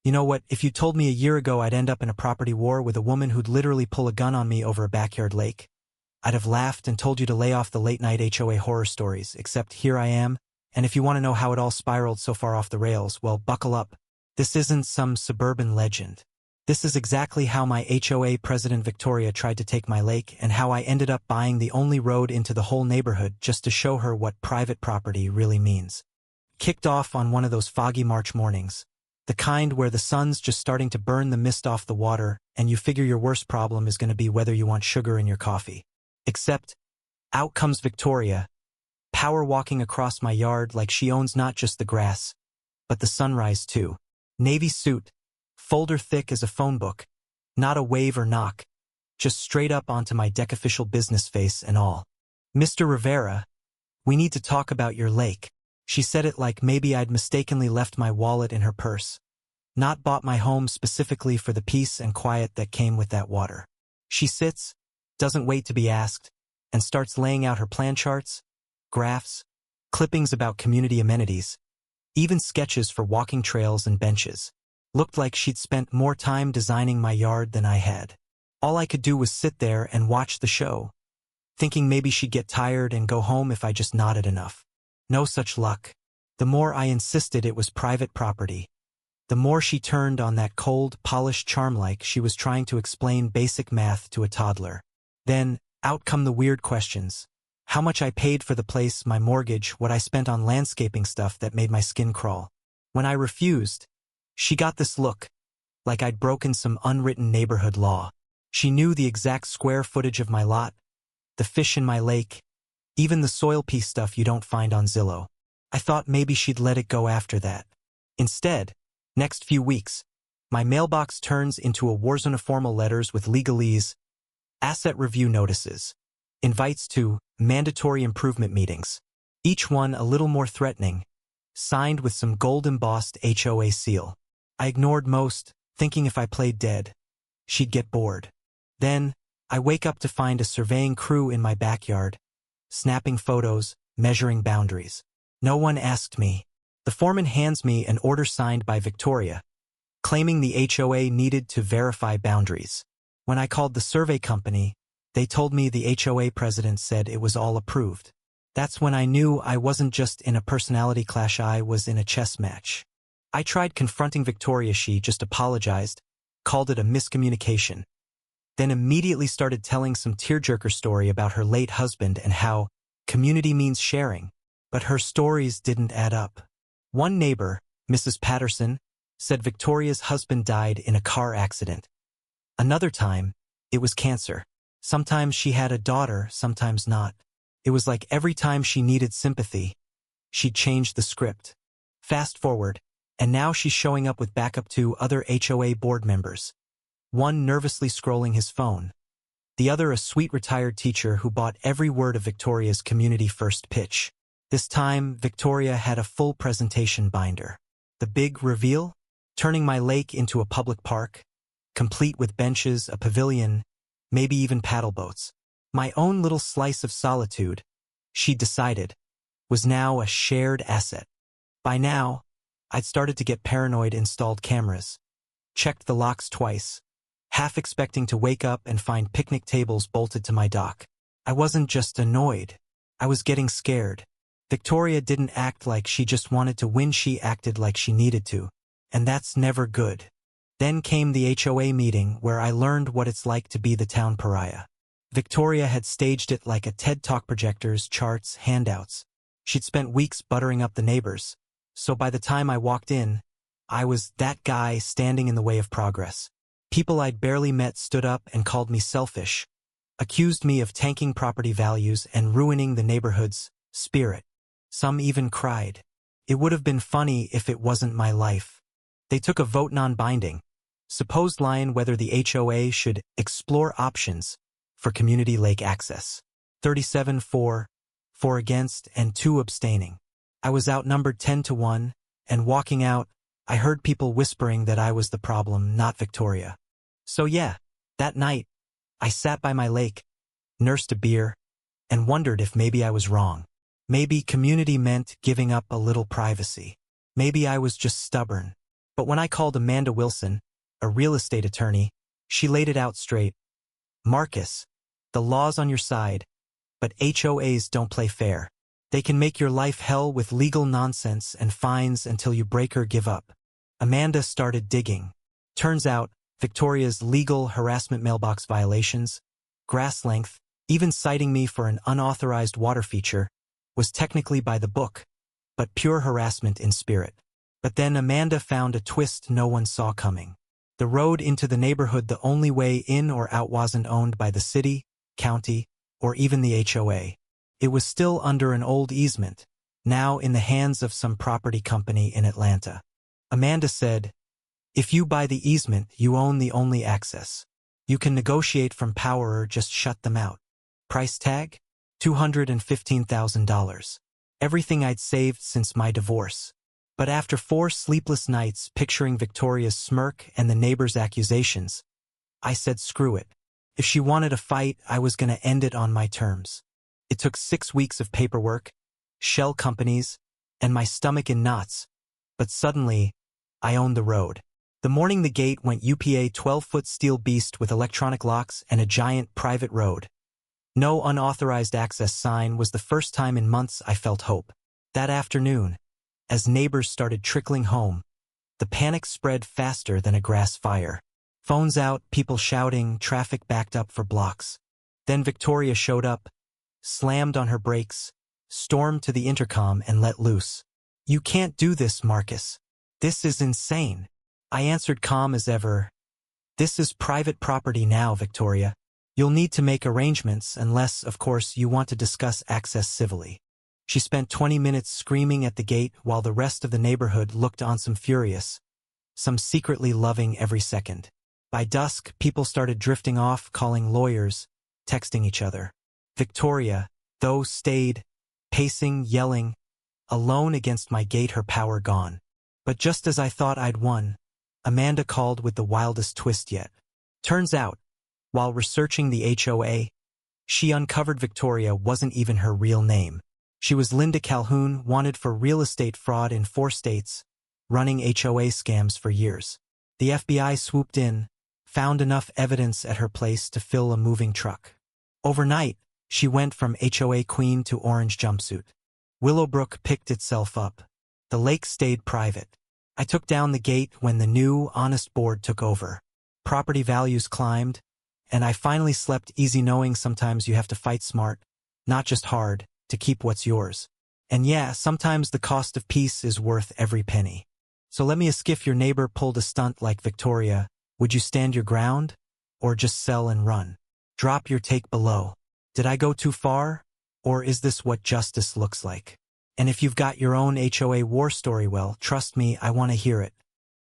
You know what, if you told me a year ago I'd end up in a property war with a woman who'd literally pull a gun on me over a backyard lake, I'd have laughed and told you to lay off the late-night HOA horror stories, except here I am, and if you want to know how it all spiraled so far off the rails, well, buckle up. This isn't some suburban legend. This is exactly how my HOA president Victoria tried to take my lake and how I ended up buying the only road into the whole neighborhood just to show her what private property really means. Kicked off on one of those foggy March mornings. The kind where the sun's just starting to burn the mist off the water and you figure your worst problem is going to be whether you want sugar in your coffee. Except, out comes Victoria, power walking across my yard like she owns not just the grass, but the sunrise too. Navy suit, folder thick as a phone book, not a wave or knock, just straight up onto my deck official business face and all. "Mr. Rivera, we need to talk about your lake." She said it like maybe I'd mistakenly left my wallet in her purse, not bought my home specifically for the peace and quiet that came with that water. She sits, doesn't wait to be asked, and starts laying out her plan charts, graphs, clippings about community amenities, even sketches for walking trails and benches. Looked like she'd spent more time designing my yard than I had. All I could do was sit there and watch the show, thinking maybe she'd get tired and go home if I just nodded enough. No such luck. The more I insisted it was private property, the more she turned on that cold, polished charm like she was trying to explain basic math to a toddler. Then, out come the weird questions. How much I paid for the place, my mortgage, what I spent on landscaping stuff that made my skin crawl. When I refused, she got this look, like I'd broken some unwritten neighborhood law. She knew the exact square footage of my lot, the fish in my lake, even the soil piece stuff you don't find on Zillow. I thought maybe she'd let it go after that. Instead, next few weeks, my mailbox turns into a warzone of formal letters with legalese, asset review notices, invites to mandatory improvement meetings, each one a little more threatening, signed with some gold-embossed HOA seal. I ignored most, thinking if I played dead, she'd get bored. Then, I wake up to find a surveying crew in my backyard, snapping photos, measuring boundaries. No one asked me. The foreman hands me an order signed by Victoria, claiming the HOA needed to verify boundaries. When I called the survey company, they told me the HOA president said it was all approved. That's when I knew I wasn't just in a personality clash, I was in a chess match. I tried confronting Victoria. She just apologized, called it a miscommunication, then immediately started telling some tearjerker story about her late husband and how community means sharing. But her stories didn't add up. One neighbor, Mrs. Patterson, said Victoria's husband died in a car accident. Another time, it was cancer. Sometimes she had a daughter, sometimes not. It was like every time she needed sympathy, she'd change the script. Fast forward, and now she's showing up with backup to other HOA board members. One nervously scrolling his phone. The other a sweet retired teacher who bought every word of Victoria's community first pitch. This time, Victoria had a full presentation binder. The big reveal? Turning my lake into a public park, complete with benches, a pavilion, maybe even paddle boats. My own little slice of solitude, she decided, was now a shared asset. By now, I'd started to get paranoid, installed cameras, checked the locks twice, half expecting to wake up and find picnic tables bolted to my dock. I wasn't just annoyed, I was getting scared. Victoria didn't act like she just wanted to win, she acted like she needed to, and that's never good. Then came the HOA meeting where I learned what it's like to be the town pariah. Victoria had staged it like a TED Talk, projectors, charts, handouts. She'd spent weeks buttering up the neighbors, so by the time I walked in, I was that guy standing in the way of progress. People I'd barely met stood up and called me selfish, accused me of tanking property values and ruining the neighborhood's spirit. Some even cried. It would have been funny if it wasn't my life. They took a vote non-binding, supposed line whether the HOA should explore options for community lake access. 37 for, 4 against, and 2 abstaining. I was outnumbered 10-1, and walking out, I heard people whispering that I was the problem, not Victoria. So yeah, that night, I sat by my lake, nursed a beer, and wondered if maybe I was wrong. Maybe community meant giving up a little privacy. Maybe I was just stubborn. But when I called Amanda Wilson, a real estate attorney, she laid it out straight. Marcus, the law's on your side, but HOAs don't play fair. They can make your life hell with legal nonsense and fines until you break or give up. Amanda started digging. Turns out, Victoria's legal harassment mailbox violations, grass length, even citing me for an unauthorized water feature, was technically by the book, but pure harassment in spirit. But then Amanda found a twist no one saw coming. The road into the neighborhood, the only way in or out, wasn't owned by the city, county, or even the HOA. It was still under an old easement, now in the hands of some property company in Atlanta. Amanda said, "If you buy the easement, you own the only access. You can negotiate from power or just shut them out." Price tag? $215,000. Everything I'd saved since my divorce. But after 4 sleepless nights picturing Victoria's smirk and the neighbor's accusations, I said screw it. If she wanted a fight, I was going to end it on my terms. It took 6 weeks of paperwork, shell companies, and my stomach in knots. But suddenly, I owned the road. The morning the gate went UPA 12-foot steel beast with electronic locks and a giant private road. No unauthorized access sign was the first time in months I felt hope. That afternoon, as neighbors started trickling home, the panic spread faster than a grass fire. Phones out, people shouting, traffic backed up for blocks. Then Victoria showed up, slammed on her brakes, stormed to the intercom and let loose. "You can't do this, Marcus. This is insane." I answered calm as ever. "This is private property now, Victoria. You'll need to make arrangements unless, of course, you want to discuss access civilly." She spent 20 minutes screaming at the gate while the rest of the neighborhood looked on, some furious, some secretly loving every second. By dusk, people started drifting off, calling lawyers, texting each other. Victoria, though, stayed, pacing, yelling, alone against my gate, her power gone. But just as I thought I'd won, Amanda called with the wildest twist yet. Turns out, while researching the HOA, she uncovered Victoria wasn't even her real name. She was Linda Calhoun, wanted for real estate fraud in 4 states, running HOA scams for years. The FBI swooped in, found enough evidence at her place to fill a moving truck. Overnight, she went from HOA queen to orange jumpsuit. Willowbrook picked itself up. The lake stayed private. I took down the gate when the new, honest board took over. Property values climbed, and I finally slept easy knowing sometimes you have to fight smart, not just hard, to keep what's yours. And yeah, sometimes the cost of peace is worth every penny. So let me ask, if your neighbor pulled a stunt like Victoria, would you stand your ground? Or just sell and run? Drop your take below. Did I go too far? Or is this what justice looks like? And if you've got your own HOA war story, well, trust me, I want to hear it.